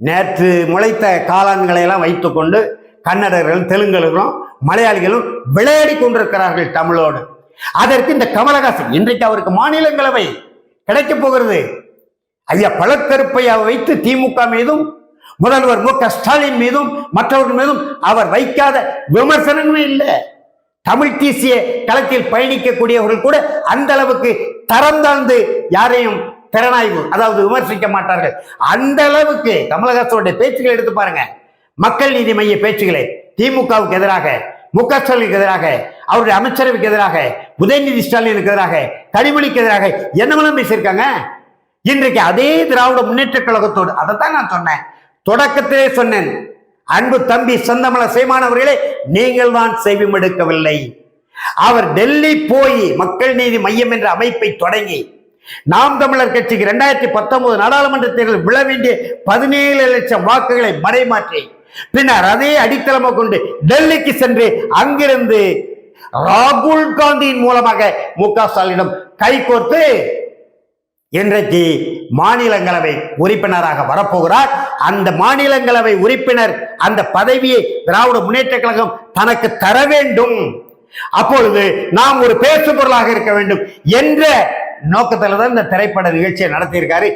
நேற்று முளைத்த காளான்களை எல்லாம் வைத்துக்கொண்டு கன்னடர்களும் தெலுங்கர்களும் மலையாளிகளும் விளையாடி கொண்டிருக்கிறார்கள் தமிழோடு. அதற்கு இந்த கமலஹாசன் இன்றைக்கு அவருக்கு மாநிலங்களவை கிடைக்க போகிறது. ஐயா பழக்கருப்பையாவை வைத்து திமுக மீதும் முதல்வர் மு க ஸ்டாலின் மீதும் மற்றவர்கள் மீதும் அவர் வைக்காத விமர்சனமே இல்லை. தமிழ் தேசிய களத்தில் பயணிக்கக்கூடியவர்கள் கூட அந்த அளவுக்கு தரம் தாழ்ந்து யாரையும் திறனாய்வு அதாவது விமர்சிக்க மாட்டார்கள். அந்த அளவுக்கு கமலஹாசனுடைய பேச்சுகளை எடுத்து பாருங்க. மக்கள் நீதி மைய பேச்சுகளை திமுகவுக்கு எதிராக, மு க ஸ்டாலினுக்கு எதிராக, அவருடைய அமைச்சரவைக்கு எதிராக, உதயநிதி ஸ்டாலினுக்கு எதிராக, கனிமொழிக்கு எதிராக என்னவெல்லாம் பேசியிருக்காங்க. இன்றைக்கு அதே திராவிட முன்னேற்ற கழகத்தோடு அதைத்தான் நான் சொன்னேன், தொடக்கத்திலே சொன்னேன். அன்பு தம்பி செந்தமல சீமானவர்களே, நீங்கள் தான் செவிமடுக்கவில்லை. அவர் டெல்லி போய் மக்கள் நீதி மையம் என்ற அமைப்பை தொடங்கி நாம் தமிழர் கட்சிக்கு 2019 நாடாளுமன்ற தேர்தல் விழ வேண்டிய 17 லட்சம் வாக்குகளை மறைமாற்றி பின்னர் அதே அடித்தளமாக கொண்டு டெல்லிக்கு சென்று அங்கிருந்து ராகுல் காந்தியின் மூலமாக மு க ஸ்டாலினிடம் கைகோர்த்து இன்றைக்கு மாநிலங்களவை உறுப்பினராக வரப்போகிறார். அந்த மாநிலங்களவை உறுப்பினர் அந்த பதவியை திராவிட முன்னேற்ற கழகம் தனக்கு தர வேண்டும். அப்பொழுது நாம் ஒரு பேசு பொருளாக இருக்க வேண்டும் என்ற நோக்கத்தில் தான் இந்த திரைப்பட நிகழ்ச்சியை நடத்தியிருக்காரு.